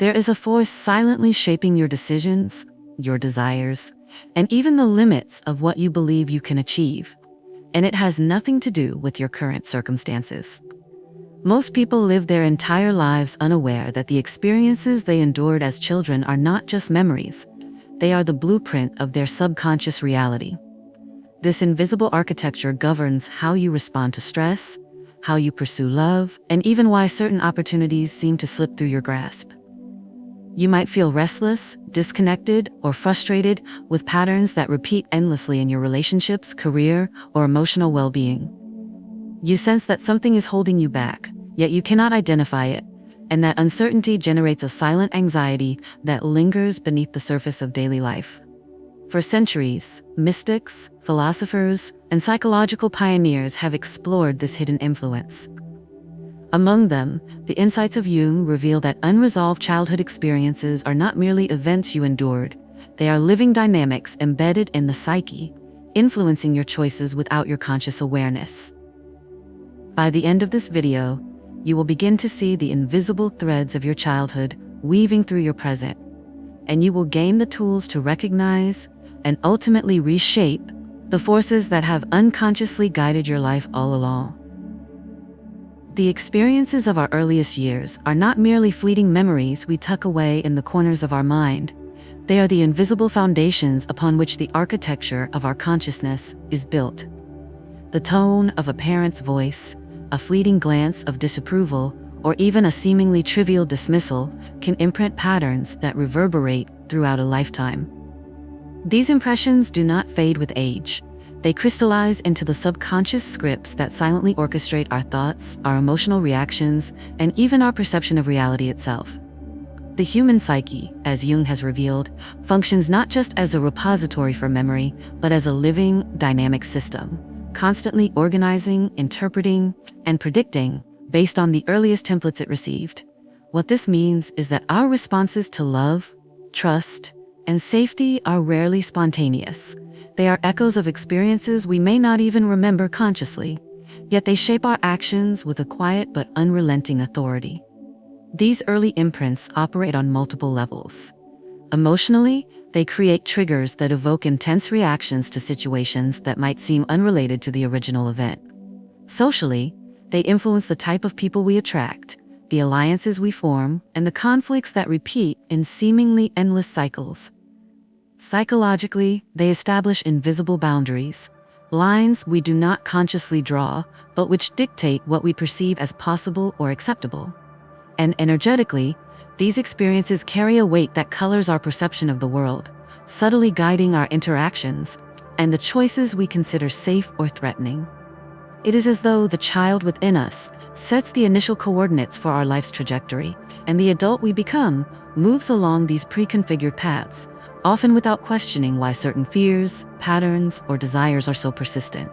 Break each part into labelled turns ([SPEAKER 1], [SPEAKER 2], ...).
[SPEAKER 1] There is a force silently shaping your decisions, your desires, and even the limits of what you believe you can achieve. And it has nothing to do with your current circumstances. Most people live their entire lives unaware that the experiences they endured as children are not just memories. They are the blueprint of their subconscious reality. This invisible architecture governs how you respond to stress, how you pursue love, and even why certain opportunities seem to slip through your grasp. You might feel restless, disconnected, or frustrated with patterns that repeat endlessly in your relationships, career, or emotional well-being. You sense that something is holding you back, yet you cannot identify it, and that uncertainty generates a silent anxiety that lingers beneath the surface of daily life. For centuries, mystics, philosophers, and psychological pioneers have explored this hidden influence. Among them, the insights of Jung reveal that unresolved childhood experiences are not merely events you endured, they are living dynamics embedded in the psyche, influencing your choices without your conscious awareness. By the end of this video, you will begin to see the invisible threads of your childhood weaving through your present, and you will gain the tools to recognize and ultimately reshape the forces that have unconsciously guided your life all along. The experiences of our earliest years are not merely fleeting memories we tuck away in the corners of our mind. They are the invisible foundations upon which the architecture of our consciousness is built. The tone of a parent's voice, a fleeting glance of disapproval, or even a seemingly trivial dismissal can imprint patterns that reverberate throughout a lifetime. These impressions do not fade with age. They crystallize into the subconscious scripts that silently orchestrate our thoughts, our emotional reactions, and even our perception of reality itself. The human psyche, as Jung has revealed, functions not just as a repository for memory, but as a living, dynamic system, constantly organizing, interpreting, and predicting based on the earliest templates it received. What this means is that our responses to love, trust, and safety are rarely spontaneous. They are echoes of experiences we may not even remember consciously, yet they shape our actions with a quiet but unrelenting authority. These early imprints operate on multiple levels. Emotionally, they create triggers that evoke intense reactions to situations that might seem unrelated to the original event. Socially, they influence the type of people we attract, the alliances we form, and the conflicts that repeat in seemingly endless cycles. Psychologically, they establish invisible boundaries, lines we do not consciously draw, but which dictate what we perceive as possible or acceptable. And energetically, these experiences carry a weight that colors our perception of the world, subtly guiding our interactions and the choices we consider safe or threatening. It is as though the child within us sets the initial coordinates for our life's trajectory, and the adult we become moves along these pre-configured paths, often without questioning why certain fears, patterns, or desires are so persistent.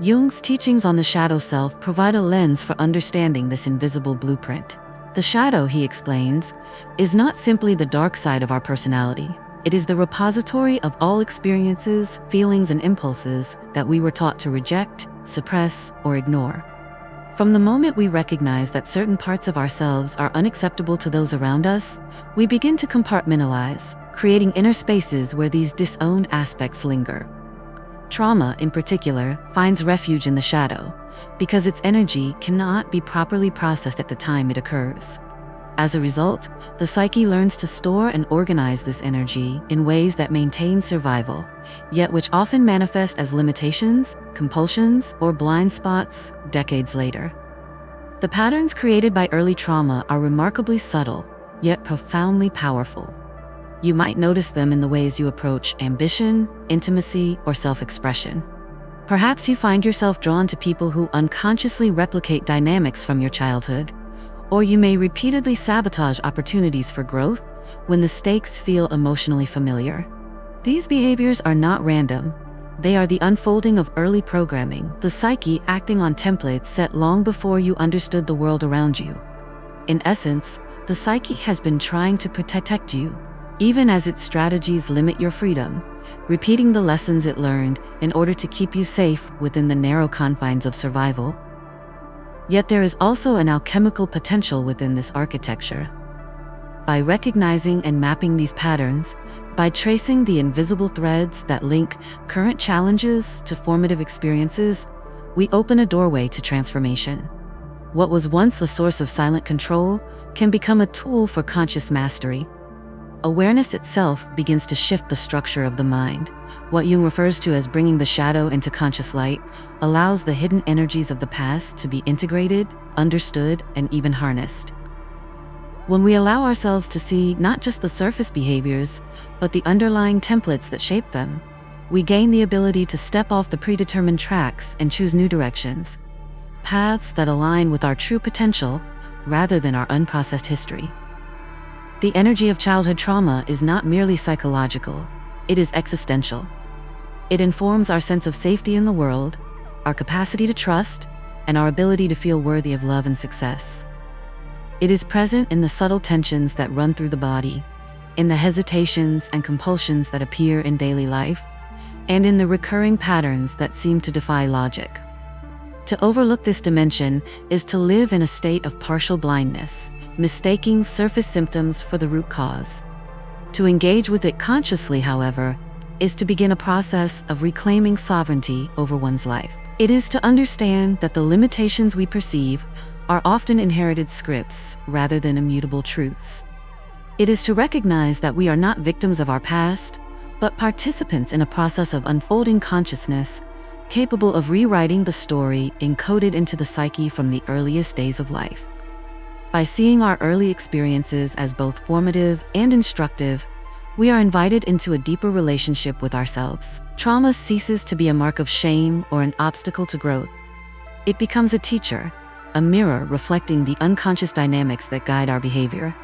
[SPEAKER 1] Jung's teachings on the shadow self provide a lens for understanding this invisible blueprint. The shadow, he explains, is not simply the dark side of our personality. It is the repository of all experiences, feelings, and impulses that we were taught to reject, suppress, or ignore. From the moment we recognize that certain parts of ourselves are unacceptable to those around us, we begin to compartmentalize, creating inner spaces where these disowned aspects linger. Trauma, in particular, finds refuge in the shadow, because its energy cannot be properly processed at the time it occurs. As a result, the psyche learns to store and organize this energy in ways that maintain survival, yet which often manifest as limitations, compulsions, or blind spots decades later. The patterns created by early trauma are remarkably subtle, yet profoundly powerful. You might notice them in the ways you approach ambition, intimacy, or self-expression. Perhaps you find yourself drawn to people who unconsciously replicate dynamics from your childhood, or you may repeatedly sabotage opportunities for growth when the stakes feel emotionally familiar. These behaviors are not random. They are the unfolding of early programming, the psyche acting on templates set long before you understood the world around you. In essence, the psyche has been trying to protect you, even as its strategies limit your freedom, repeating the lessons it learned in order to keep you safe within the narrow confines of survival. Yet there is also an alchemical potential within this architecture. By recognizing and mapping these patterns, by tracing the invisible threads that link current challenges to formative experiences, we open a doorway to transformation. What was once a source of silent control can become a tool for conscious mastery. Awareness itself begins to shift the structure of the mind. What Jung refers to as bringing the shadow into conscious light allows the hidden energies of the past to be integrated, understood, and even harnessed. When we allow ourselves to see not just the surface behaviors, but the underlying templates that shape them, we gain the ability to step off the predetermined tracks and choose new directions, paths that align with our true potential rather than our unprocessed history. The energy of childhood trauma is not merely psychological, it is existential. It informs our sense of safety in the world, our capacity to trust, and our ability to feel worthy of love and success. It is present in the subtle tensions that run through the body, in the hesitations and compulsions that appear in daily life, and in the recurring patterns that seem to defy logic. To overlook this dimension is to live in a state of partial blindness, mistaking surface symptoms for the root cause. To engage with it consciously, however, is to begin a process of reclaiming sovereignty over one's life. It is to understand that the limitations we perceive are often inherited scripts rather than immutable truths. It is to recognize that we are not victims of our past, but participants in a process of unfolding consciousness, capable of rewriting the story encoded into the psyche from the earliest days of life. By seeing our early experiences as both formative and instructive, we are invited into a deeper relationship with ourselves. Trauma ceases to be a mark of shame or an obstacle to growth. It becomes a teacher, a mirror reflecting the unconscious dynamics that guide our behavior.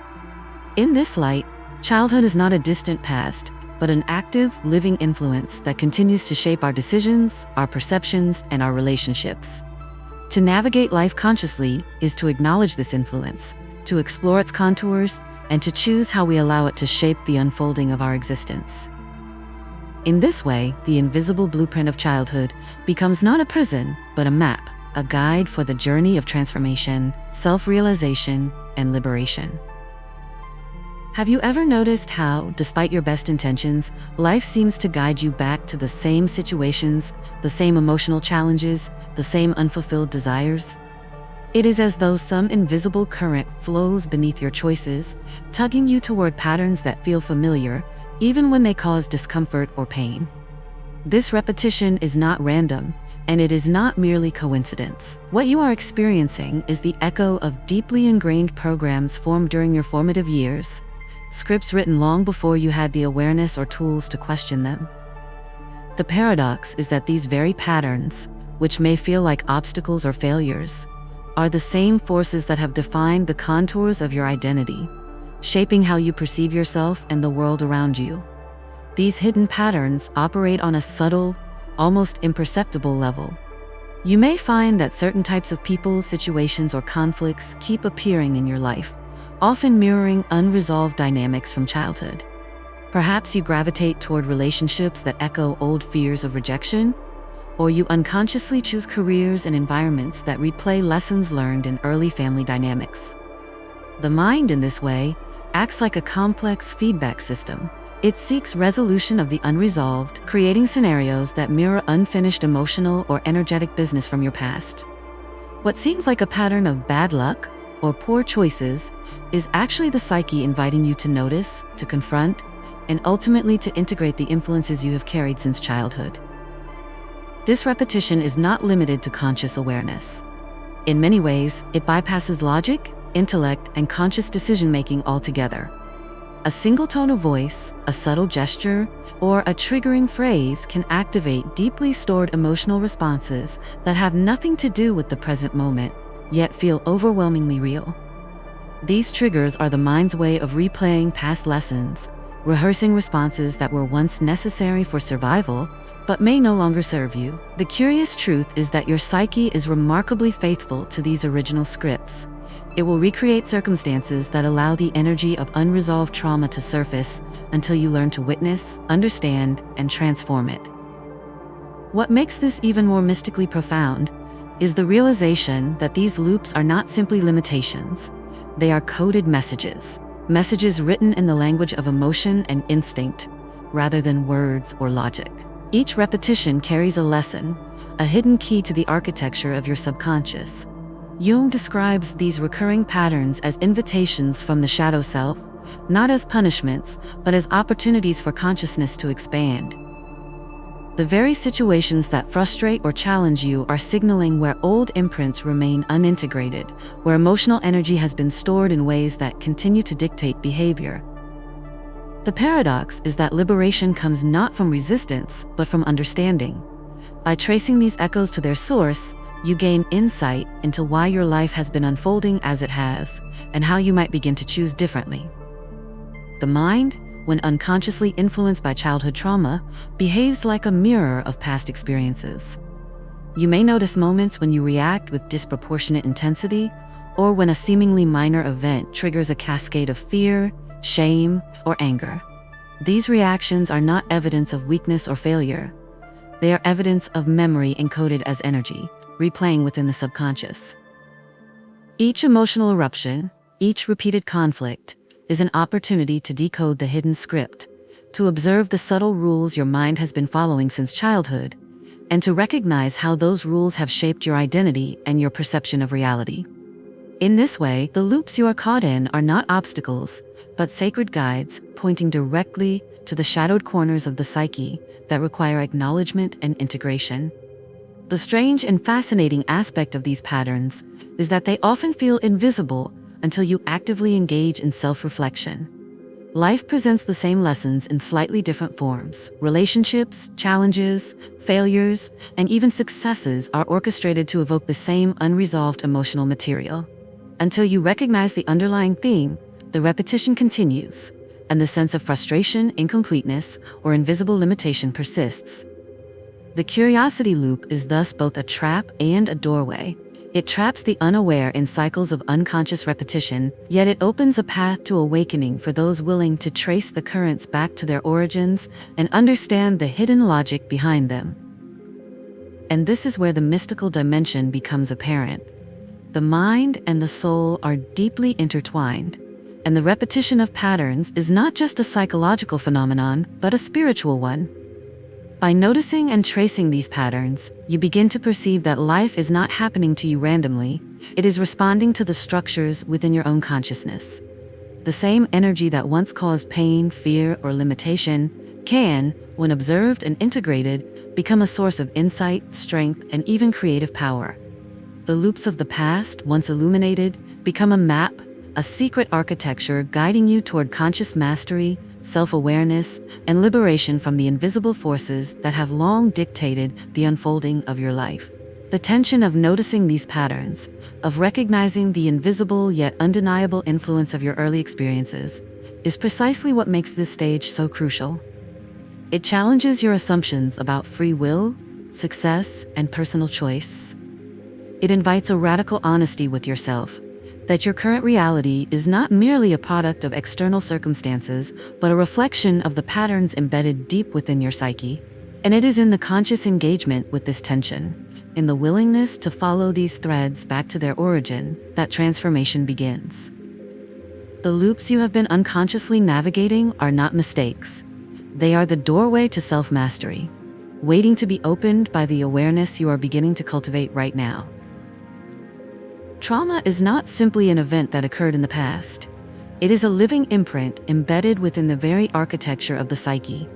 [SPEAKER 1] In this light, childhood is not a distant past, but an active, living influence that continues to shape our decisions, our perceptions, and our relationships. To navigate life consciously is to acknowledge this influence, to explore its contours, and to choose how we allow it to shape the unfolding of our existence. In this way, the invisible blueprint of childhood becomes not a prison, but a map, a guide for the journey of transformation, self-realization, and liberation. Have you ever noticed how, despite your best intentions, life seems to guide you back to the same situations, the same emotional challenges, the same unfulfilled desires? It is as though some invisible current flows beneath your choices, tugging you toward patterns that feel familiar, even when they cause discomfort or pain. This repetition is not random, and it is not merely coincidence. What you are experiencing is the echo of deeply ingrained programs formed during your formative years, scripts written long before you had the awareness or tools to question them. The paradox is that these very patterns, which may feel like obstacles or failures, are the same forces that have defined the contours of your identity, shaping how you perceive yourself and the world around you. These hidden patterns operate on a subtle, almost imperceptible level. You may find that certain types of people, situations, or conflicts keep appearing in your life, often mirroring unresolved dynamics from childhood. Perhaps you gravitate toward relationships that echo old fears of rejection, or you unconsciously choose careers and environments that replay lessons learned in early family dynamics. The mind, in this way, acts like a complex feedback system. It seeks resolution of the unresolved, creating scenarios that mirror unfinished emotional or energetic business from your past. What seems like a pattern of bad luck or poor choices is actually the psyche inviting you to notice, to confront, and ultimately to integrate the influences you have carried since childhood. This repetition is not limited to conscious awareness. In many ways, it bypasses logic, intellect, and conscious decision-making altogether. A single tone of voice, a subtle gesture, or a triggering phrase can activate deeply stored emotional responses that have nothing to do with the present moment, yet feel overwhelmingly real. These triggers are the mind's way of replaying past lessons, rehearsing responses that were once necessary for survival, but may no longer serve you. The curious truth is that your psyche is remarkably faithful to these original scripts. It will recreate circumstances that allow the energy of unresolved trauma to surface until you learn to witness, understand, and transform it. What makes this even more mystically profound is the realization that these loops are not simply limitations. They are coded messages. messages written in the language of emotion and instinct, rather than words or logic. Each repetition carries a lesson, a hidden key to the architecture of your subconscious. Jung describes these recurring patterns as invitations from the shadow self, not as punishments, but as opportunities for consciousness to expand. The very situations that frustrate or challenge you are signaling where old imprints remain unintegrated, where emotional energy has been stored in ways that continue to dictate behavior. The paradox is that liberation comes not from resistance, but from understanding. By tracing these echoes to their source, you gain insight into why your life has been unfolding as it has, and how you might begin to choose differently. The mind, when unconsciously influenced by childhood trauma, behaves like a mirror of past experiences. You may notice moments when you react with disproportionate intensity, or when a seemingly minor event triggers a cascade of fear, shame, or anger. These reactions are not evidence of weakness or failure. They are evidence of memory encoded as energy, replaying within the subconscious. Each emotional eruption, each repeated conflict, is an opportunity to decode the hidden script, to observe the subtle rules your mind has been following since childhood, and to recognize how those rules have shaped your identity and your perception of reality. In this way, the loops you are caught in are not obstacles, but sacred guides pointing directly to the shadowed corners of the psyche that require acknowledgement and integration. The strange and fascinating aspect of these patterns is that they often feel invisible until you actively engage in self-reflection. Life presents the same lessons in slightly different forms. Relationships, challenges, failures, and even successes are orchestrated to evoke the same unresolved emotional material. Until you recognize the underlying theme, the repetition continues, and the sense of frustration, incompleteness, or invisible limitation persists. The curiosity loop is thus both a trap and a doorway. It traps the unaware in cycles of unconscious repetition, yet it opens a path to awakening for those willing to trace the currents back to their origins and understand the hidden logic behind them. And this is where the mystical dimension becomes apparent. The mind and the soul are deeply intertwined, and the repetition of patterns is not just a psychological phenomenon, but a spiritual one. By noticing and tracing these patterns, you begin to perceive that life is not happening to you randomly. It is responding to the structures within your own consciousness. The same energy that once caused pain, fear, or limitation can, when observed and integrated, become a source of insight, strength, and even creative power. The loops of the past, once illuminated, become a map, a secret architecture guiding you toward conscious mastery, self-awareness, and liberation from the invisible forces that have long dictated the unfolding of your life. The tension of noticing these patterns, of recognizing the invisible yet undeniable influence of your early experiences, is precisely what makes this stage so crucial. It challenges your assumptions about free will, success, and personal choice. It invites a radical honesty with yourself, that your current reality is not merely a product of external circumstances, but a reflection of the patterns embedded deep within your psyche. And it is in the conscious engagement with this tension, in the willingness to follow these threads back to their origin, that transformation begins. The loops you have been unconsciously navigating are not mistakes. They are the doorway to self-mastery, waiting to be opened by the awareness you are beginning to cultivate right now. Trauma is not simply an event that occurred in the past. It is a living imprint embedded within the very architecture of the psyche.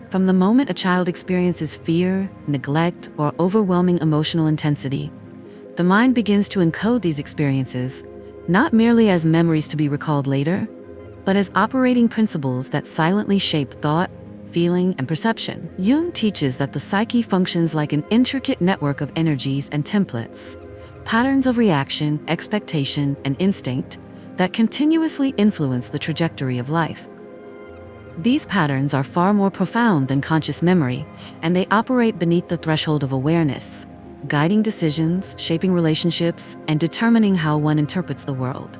[SPEAKER 1] From the moment a child experiences fear, neglect, or overwhelming emotional intensity, the mind begins to encode these experiences, not merely as memories to be recalled later, but as operating principles that silently shape thought, feeling, and perception. Jung teaches that the psyche functions like an intricate network of energies and templates, patterns of reaction, expectation, and instinct that continuously influence the trajectory of life. These patterns are far more profound than conscious memory, and they operate beneath the threshold of awareness, guiding decisions, shaping relationships, and determining how one interprets the world.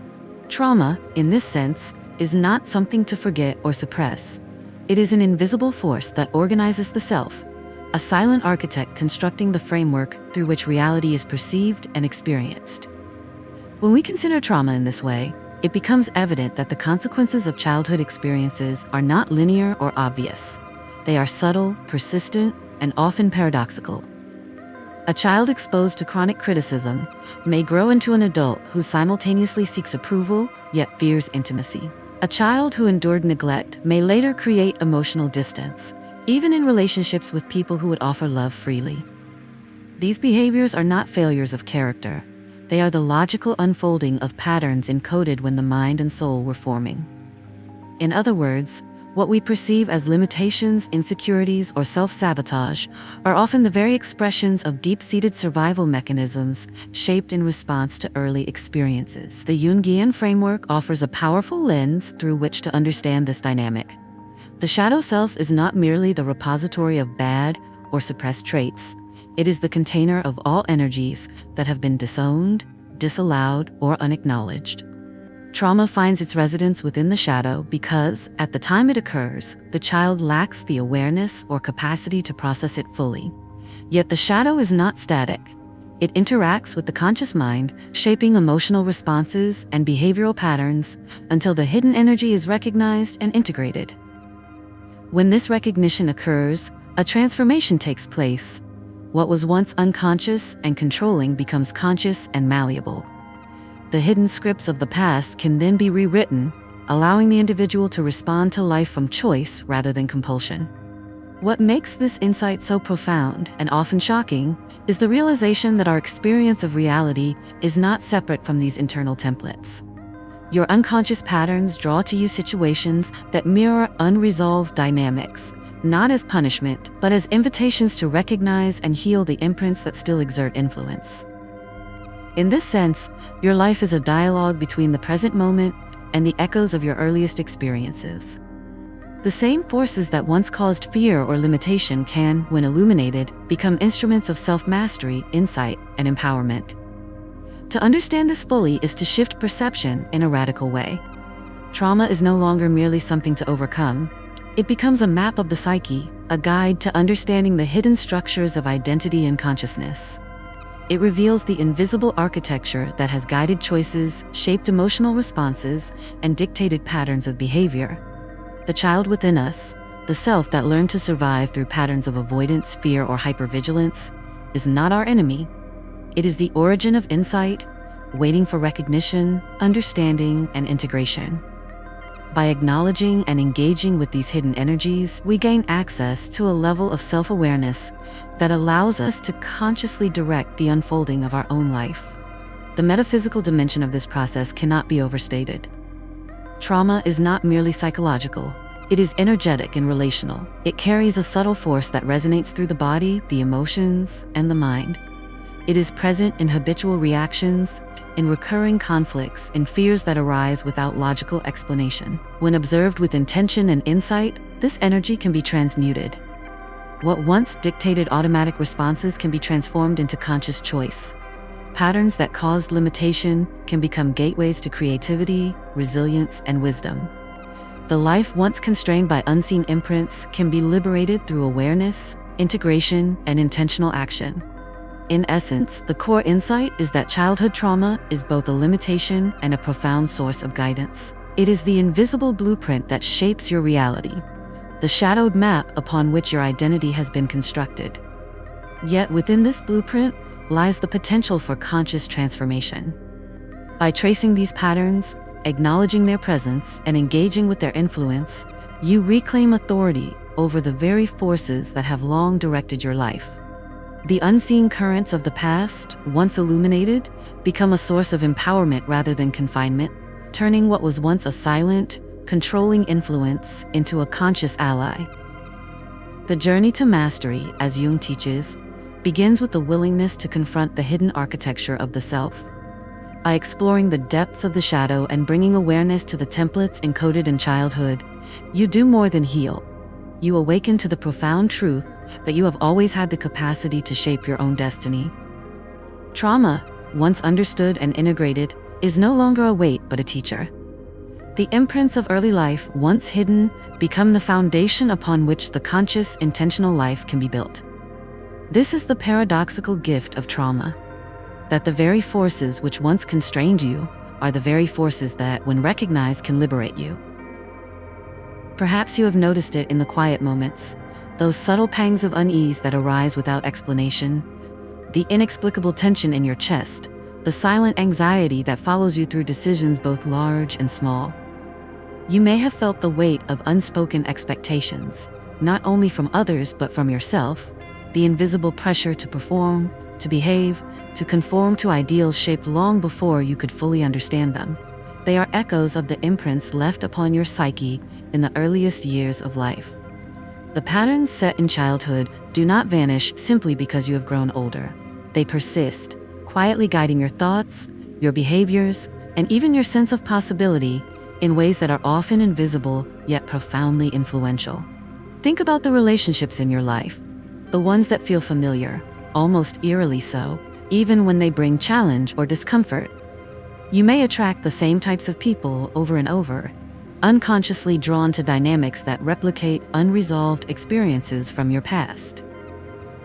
[SPEAKER 1] Trauma, in this sense, is not something to forget or suppress. It is an invisible force that organizes the self, a silent architect constructing the framework through which reality is perceived and experienced. When we consider trauma in this way, it becomes evident that the consequences of childhood experiences are not linear or obvious. They are subtle, persistent, and often paradoxical. A child exposed to chronic criticism may grow into an adult who simultaneously seeks approval yet fears intimacy. A child who endured neglect may later create emotional distance, even in relationships with people who would offer love freely. These behaviors are not failures of character. They are the logical unfolding of patterns encoded when the mind and soul were forming. In other words, what we perceive as limitations, insecurities, or self-sabotage are often the very expressions of deep-seated survival mechanisms shaped in response to early experiences. The Jungian framework offers a powerful lens through which to understand this dynamic. The shadow self is not merely the repository of bad or suppressed traits. It is the container of all energies that have been disowned, disallowed, or unacknowledged. Trauma finds its residence within the shadow because, at the time it occurs, the child lacks the awareness or capacity to process it fully. Yet the shadow is not static. It interacts with the conscious mind, shaping emotional responses and behavioral patterns until the hidden energy is recognized and integrated. When this recognition occurs, a transformation takes place. What was once unconscious and controlling becomes conscious and malleable. The hidden scripts of the past can then be rewritten, allowing the individual to respond to life from choice rather than compulsion. What makes this insight so profound and often shocking is the realization that our experience of reality is not separate from these internal templates. Your unconscious patterns draw to you situations that mirror unresolved dynamics, not as punishment, but as invitations to recognize and heal the imprints that still exert influence. In this sense, your life is a dialogue between the present moment and the echoes of your earliest experiences. The same forces that once caused fear or limitation can, when illuminated, become instruments of self-mastery, insight, and empowerment. To understand this fully is to shift perception in a radical way. Trauma is no longer merely something to overcome. It becomes a map of the psyche, a guide to understanding the hidden structures of identity and consciousness. It reveals the invisible architecture that has guided choices, shaped emotional responses, and dictated patterns of behavior. The child within us, the self that learned to survive through patterns of avoidance, fear, or hypervigilance, is not our enemy. It is the origin of insight, waiting for recognition, understanding, and integration. By acknowledging and engaging with these hidden energies, we gain access to a level of self-awareness that allows us to consciously direct the unfolding of our own life. The metaphysical dimension of this process cannot be overstated. Trauma is not merely psychological. It is energetic and relational. It carries a subtle force that resonates through the body, the emotions, and the mind. It is present in habitual reactions, in recurring conflicts, in fears that arise without logical explanation. When observed with intention and insight, this energy can be transmuted. What once dictated automatic responses can be transformed into conscious choice. Patterns that caused limitation can become gateways to creativity, resilience, and wisdom. The life once constrained by unseen imprints can be liberated through awareness, integration, and intentional action. In essence, the core insight is that childhood trauma is both a limitation and a profound source of guidance. It is the invisible blueprint that shapes your reality, the shadowed map upon which your identity has been constructed. Yet within this blueprint lies the potential for conscious transformation. By tracing these patterns, acknowledging their presence, and engaging with their influence, you reclaim authority over the very forces that have long directed your life. The unseen currents of the past, once illuminated, become a source of empowerment rather than confinement, turning what was once a silent, controlling influence into a conscious ally. The journey to mastery, as Jung teaches, begins with the willingness to confront the hidden architecture of the self. By exploring the depths of the shadow and bringing awareness to the templates encoded in childhood, you do more than heal. You awaken to the profound truth that you have always had the capacity to shape your own destiny. Trauma, once understood and integrated, is no longer a weight but a teacher. The imprints of early life, once hidden, become the foundation upon which the conscious, intentional life can be built. This is the paradoxical gift of trauma, that the very forces which once constrained you are the very forces that, when recognized, can liberate you. Perhaps you have noticed it in the quiet moments, those subtle pangs of unease that arise without explanation, the inexplicable tension in your chest, the silent anxiety that follows you through decisions both large and small. You may have felt the weight of unspoken expectations, not only from others but from yourself, the invisible pressure to perform, to behave, to conform to ideals shaped long before you could fully understand them. They are echoes of the imprints left upon your psyche in the earliest years of life. The patterns set in childhood do not vanish simply because you have grown older. They persist, quietly guiding your thoughts, your behaviors, and even your sense of possibility in ways that are often invisible yet profoundly influential. Think about the relationships in your life, the ones that feel familiar, almost eerily so, even when they bring challenge or discomfort. You may attract the same types of people over and over, unconsciously drawn to dynamics that replicate unresolved experiences from your past.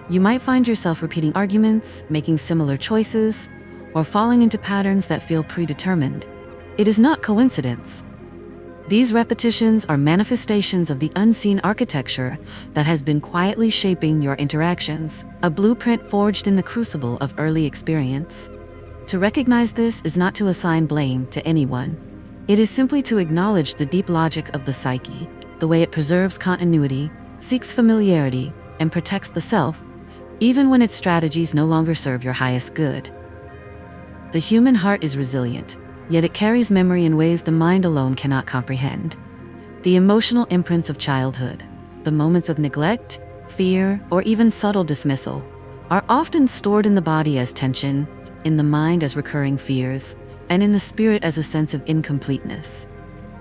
[SPEAKER 1] You might find yourself repeating arguments, making similar choices, or falling into patterns that feel predetermined. It is not coincidence. These repetitions are manifestations of the unseen architecture that has been quietly shaping your interactions, a blueprint forged in the crucible of early experience. To recognize this is not to assign blame to anyone. It is simply to acknowledge the deep logic of the psyche, the way it preserves continuity, seeks familiarity, and protects the self, even when its strategies no longer serve your highest good. The human heart is resilient, yet it carries memory in ways the mind alone cannot comprehend. The emotional imprints of childhood, the moments of neglect, fear, or even subtle dismissal, are often stored in the body as tension, in the mind as recurring fears, and in the spirit as a sense of incompleteness.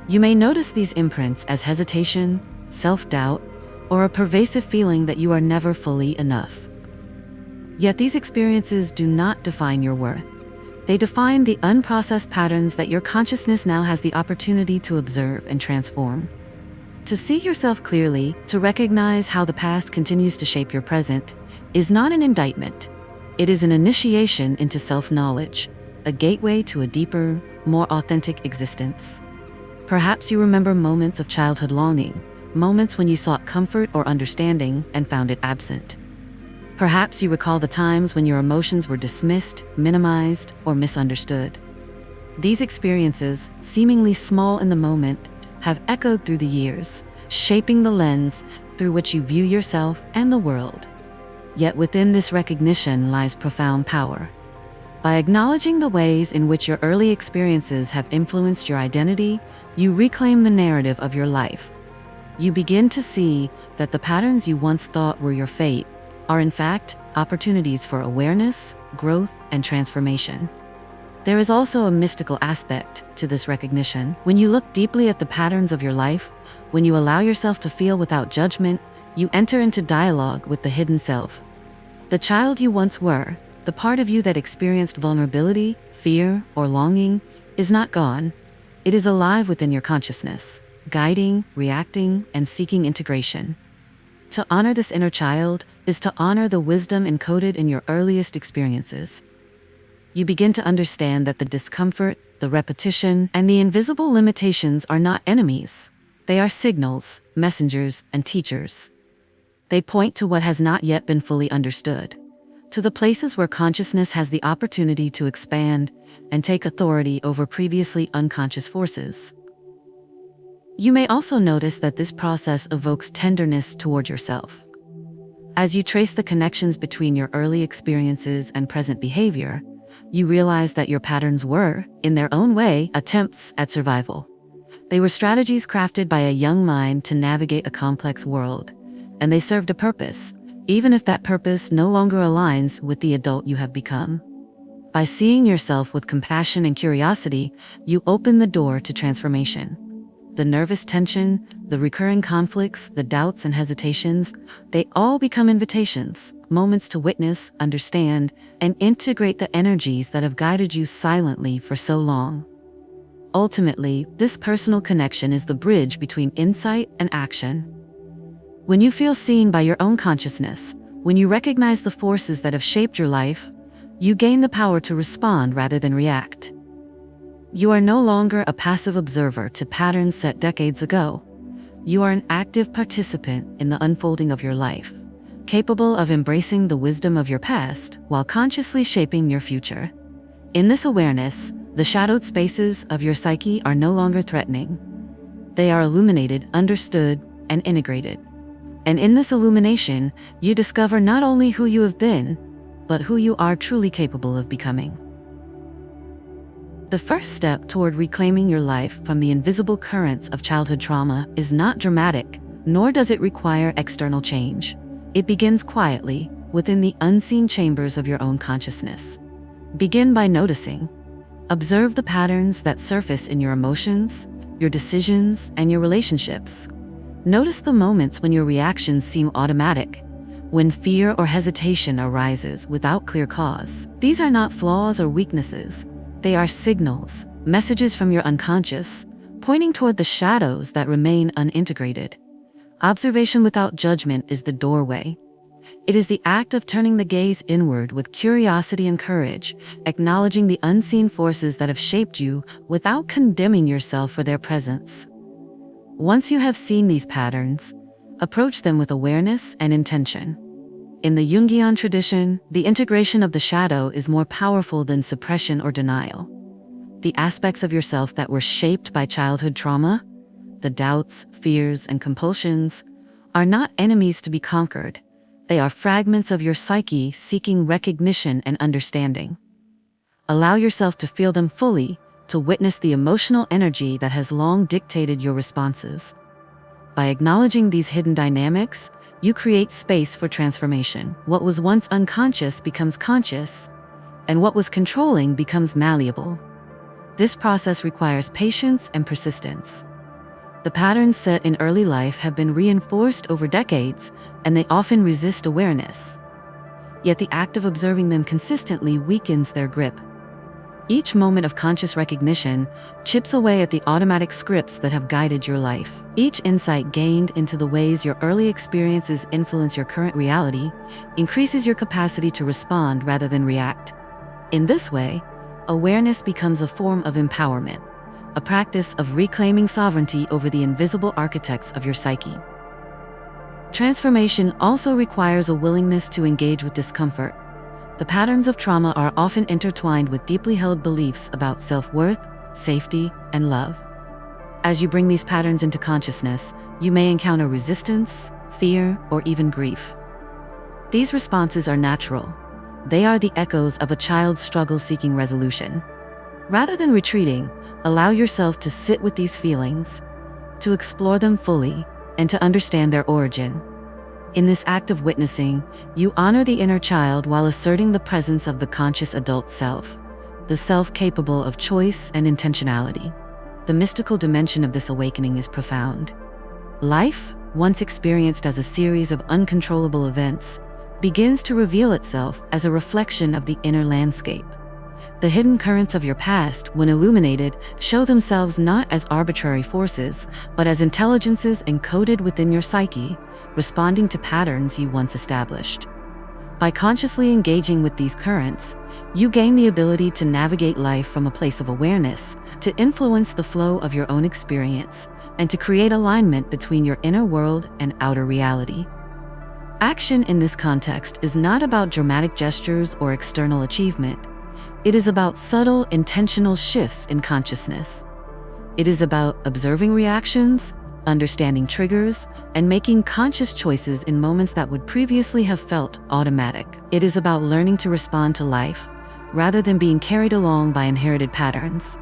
[SPEAKER 1] You may notice these imprints as hesitation, self-doubt, or a pervasive feeling that you are never fully enough. Yet these experiences do not define your worth. They define the unprocessed patterns that your consciousness now has the opportunity to observe and transform. To see yourself clearly, to recognize how the past continues to shape your present, is not an indictment. It is an initiation into self-knowledge, a gateway to a deeper, more authentic existence. Perhaps you remember moments of childhood longing, moments when you sought comfort or understanding and found it absent. Perhaps you recall the times when your emotions were dismissed, minimized, or misunderstood. These experiences, seemingly small in the moment, have echoed through the years, shaping the lens through which you view yourself and the world. Yet within this recognition lies profound power. By acknowledging the ways in which your early experiences have influenced your identity, you reclaim the narrative of your life. You begin to see that the patterns you once thought were your fate are in fact opportunities for awareness, growth, and transformation. There is also a mystical aspect to this recognition. When you look deeply at the patterns of your life, when you allow yourself to feel without judgment, you enter into dialogue with the hidden self. The child you once were, the part of you that experienced vulnerability, fear, or longing, is not gone. It is alive within your consciousness, guiding, reacting, and seeking integration. To honor this inner child is to honor the wisdom encoded in your earliest experiences. You begin to understand that the discomfort, the repetition, and the invisible limitations are not enemies. They are signals, messengers, and teachers. They point to what has not yet been fully understood, to the places where consciousness has the opportunity to expand and take authority over previously unconscious forces. You may also notice that this process evokes tenderness toward yourself. As you trace the connections between your early experiences and present behavior, you realize that your patterns were, in their own way, attempts at survival. They were strategies crafted by a young mind to navigate a complex world, and they served a purpose, even if that purpose no longer aligns with the adult you have become. By seeing yourself with compassion and curiosity, you open the door to transformation. The nervous tension, the recurring conflicts, the doubts and hesitations, they all become invitations, moments to witness, understand, and integrate the energies that have guided you silently for so long. Ultimately, this personal connection is the bridge between insight and action. When you feel seen by your own consciousness, when you recognize the forces that have shaped your life, you gain the power to respond rather than react. You are no longer a passive observer to patterns set decades ago. You are an active participant in the unfolding of your life, capable of embracing the wisdom of your past while consciously shaping your future. In this awareness, the shadowed spaces of your psyche are no longer threatening. They are illuminated, understood, and integrated. And in this illumination, you discover not only who you have been, but who you are truly capable of becoming. The first step toward reclaiming your life from the invisible currents of childhood trauma is not dramatic, nor does it require external change. It begins quietly, within the unseen chambers of your own consciousness. Begin by noticing. Observe the patterns that surface in your emotions, your decisions, and your relationships. Notice the moments when your reactions seem automatic, when fear or hesitation arises without clear cause. These are not flaws or weaknesses. They are signals, messages from your unconscious, pointing toward the shadows that remain unintegrated. Observation without judgment is the doorway. It is the act of turning the gaze inward with curiosity and courage, acknowledging the unseen forces that have shaped you without condemning yourself for their presence. Once you have seen these patterns, approach them with awareness and intention. In the Jungian tradition, the integration of the shadow is more powerful than suppression or denial. The aspects of yourself that were shaped by childhood trauma, the doubts, fears, and compulsions, are not enemies to be conquered. They are fragments of your psyche seeking recognition and understanding. Allow yourself to feel them fully, to witness the emotional energy that has long dictated your responses. By acknowledging these hidden dynamics, you create space for transformation. What was once unconscious becomes conscious, and what was controlling becomes malleable. This process requires patience and persistence. The patterns set in early life have been reinforced over decades, and they often resist awareness. Yet the act of observing them consistently weakens their grip. Each moment of conscious recognition chips away at the automatic scripts that have guided your life. Each insight gained into the ways your early experiences influence your current reality increases your capacity to respond rather than react. In this way, awareness becomes a form of empowerment, a practice of reclaiming sovereignty over the invisible architects of your psyche. Transformation also requires a willingness to engage with discomfort. The patterns of trauma are often intertwined with deeply held beliefs about self-worth, safety, and love. As you bring these patterns into consciousness, you may encounter resistance, fear, or even grief. These responses are natural. They are the echoes of a child's struggle seeking resolution. Rather than retreating, allow yourself to sit with these feelings, to explore them fully, and to understand their origin. In this act of witnessing, you honor the inner child while asserting the presence of the conscious adult self, the self capable of choice and intentionality. The mystical dimension of this awakening is profound. Life, once experienced as a series of uncontrollable events, begins to reveal itself as a reflection of the inner landscape. The hidden currents of your past, when illuminated, show themselves not as arbitrary forces, but as intelligences encoded within your psyche, responding to patterns you once established. By consciously engaging with these currents, you gain the ability to navigate life from a place of awareness, to influence the flow of your own experience, and to create alignment between your inner world and outer reality. Action in this context is not about dramatic gestures or external achievement. It is about subtle, intentional shifts in consciousness. It is about observing reactions, understanding triggers, and making conscious choices in moments that would previously have felt automatic. It is about learning to respond to life, rather than being carried along by inherited patterns.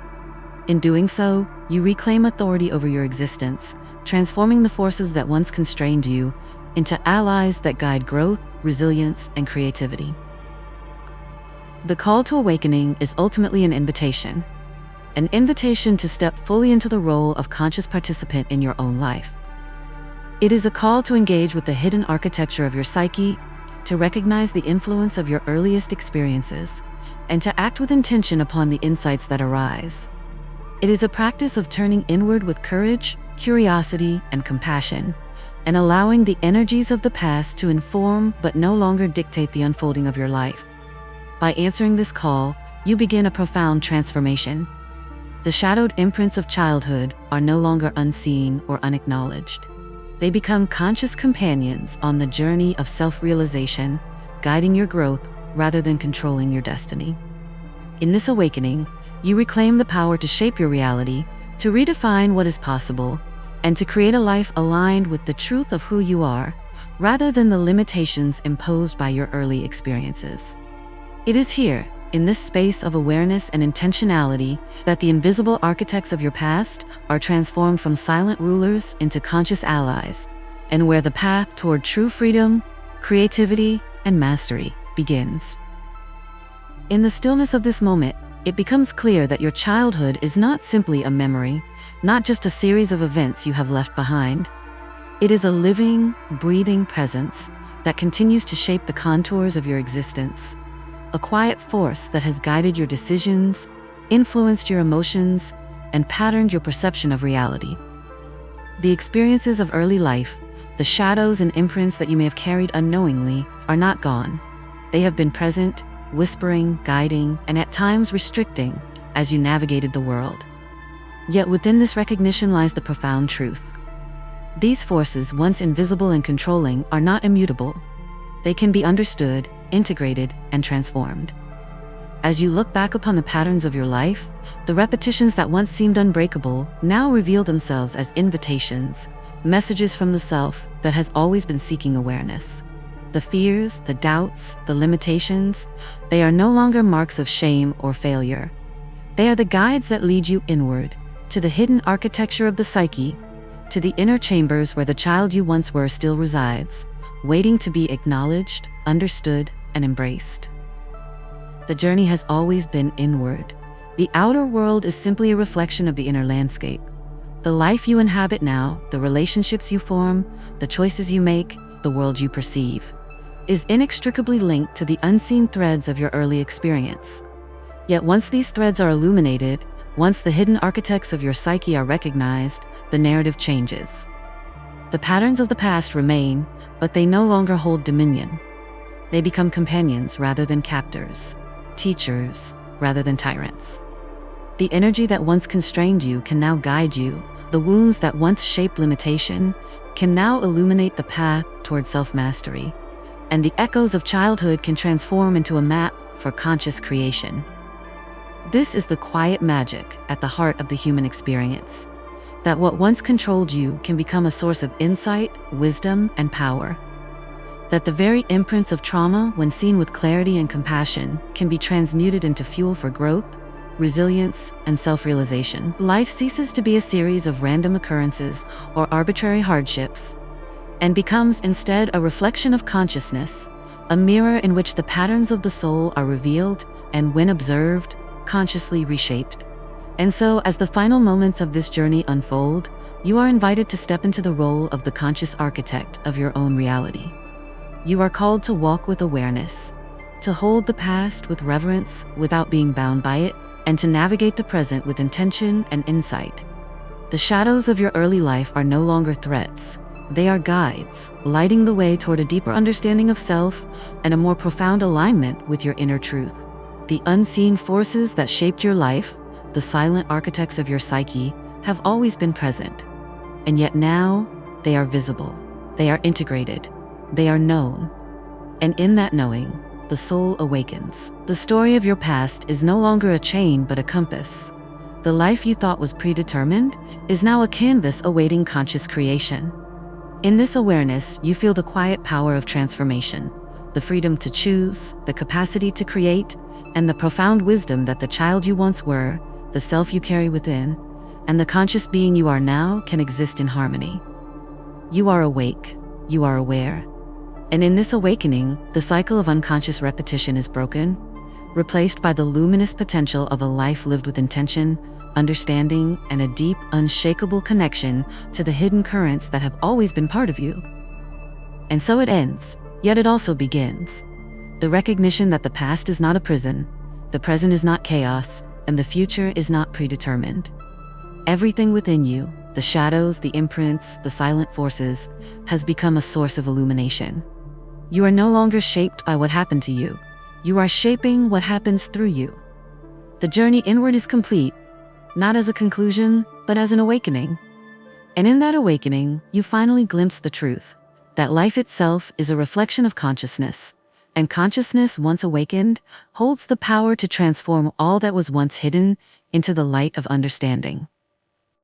[SPEAKER 1] In doing so, you reclaim authority over your existence, transforming the forces that once constrained you into allies that guide growth, resilience, and creativity. The call to awakening is ultimately an invitation to step fully into the role of conscious participant in your own life. It is a call to engage with the hidden architecture of your psyche, to recognize the influence of your earliest experiences, and to act with intention upon the insights that arise. It is a practice of turning inward with courage, curiosity, and compassion, and allowing the energies of the past to inform but no longer dictate the unfolding of your life. By answering this call, you begin a profound transformation. The shadowed imprints of childhood are no longer unseen or unacknowledged. They become conscious companions on the journey of self-realization, guiding your growth rather than controlling your destiny. In this awakening, you reclaim the power to shape your reality, to redefine what is possible, and to create a life aligned with the truth of who you are, rather than the limitations imposed by your early experiences. It is here, in this space of awareness and intentionality, that the invisible architects of your past are transformed from silent rulers into conscious allies, and where the path toward true freedom, creativity, and mastery begins. In the stillness of this moment, it becomes clear that your childhood is not simply a memory, not just a series of events you have left behind. It is a living, breathing presence that continues to shape the contours of your existence, a quiet force that has guided your decisions, influenced your emotions, and patterned your perception of reality. The experiences of early life, the shadows and imprints that you may have carried unknowingly, are not gone. They have been present, whispering, guiding, and at times restricting as you navigated the world. Yet within this recognition lies the profound truth. These forces, once invisible and controlling, are not immutable. They can be understood, integrated, and transformed. As you look back upon the patterns of your life, the repetitions that once seemed unbreakable now reveal themselves as invitations, messages from the self that has always been seeking awareness. The fears, the doubts, the limitations, they are no longer marks of shame or failure. They are the guides that lead you inward, to the hidden architecture of the psyche, to the inner chambers where the child you once were still resides, waiting to be acknowledged, understood, and embraced. The journey has always been inward. The outer world is simply a reflection of the inner landscape. The life you inhabit now, the relationships you form, the choices you make, the world you perceive, is inextricably linked to the unseen threads of your early experience. Yet once these threads are illuminated, once the hidden architects of your psyche are recognized, the narrative changes. The patterns of the past remain, but they no longer hold dominion. They become companions rather than captors, teachers rather than tyrants. The energy that once constrained you can now guide you. The wounds that once shaped limitation can now illuminate the path toward self-mastery. And the echoes of childhood can transform into a map for conscious creation. This is the quiet magic at the heart of the human experience, that what once controlled you can become a source of insight, wisdom, and power. That the very imprints of trauma, when seen with clarity and compassion, can be transmuted into fuel for growth, resilience, and self-realization. Life ceases to be a series of random occurrences or arbitrary hardships, and becomes instead a reflection of consciousness, a mirror in which the patterns of the soul are revealed and, when observed, consciously reshaped. And so, as the final moments of this journey unfold, you are invited to step into the role of the conscious architect of your own reality. You are called to walk with awareness, to hold the past with reverence without being bound by it, and to navigate the present with intention and insight. The shadows of your early life are no longer threats. They are guides, lighting the way toward a deeper understanding of self and a more profound alignment with your inner truth. The unseen forces that shaped your life, the silent architects of your psyche, have always been present. And yet now, they are visible. They are integrated. They are known. And in that knowing, the soul awakens. The story of your past is no longer a chain but a compass. The life you thought was predetermined is now a canvas awaiting conscious creation. In this awareness, you feel the quiet power of transformation, the freedom to choose, the capacity to create, and the profound wisdom that the child you once were, the self you carry within, and the conscious being you are now can exist in harmony. You are awake, you are aware. And in this awakening, the cycle of unconscious repetition is broken, replaced by the luminous potential of a life lived with intention, understanding, and a deep, unshakable connection to the hidden currents that have always been part of you. And so it ends, yet it also begins. The recognition that the past is not a prison, the present is not chaos, and the future is not predetermined. Everything within you, the shadows, the imprints, the silent forces, has become a source of illumination. You are no longer shaped by what happened to you. You are shaping what happens through you. The journey inward is complete, not as a conclusion, but as an awakening. And in that awakening, you finally glimpse the truth, that life itself is a reflection of consciousness, and consciousness, once awakened, holds the power to transform all that was once hidden into the light of understanding.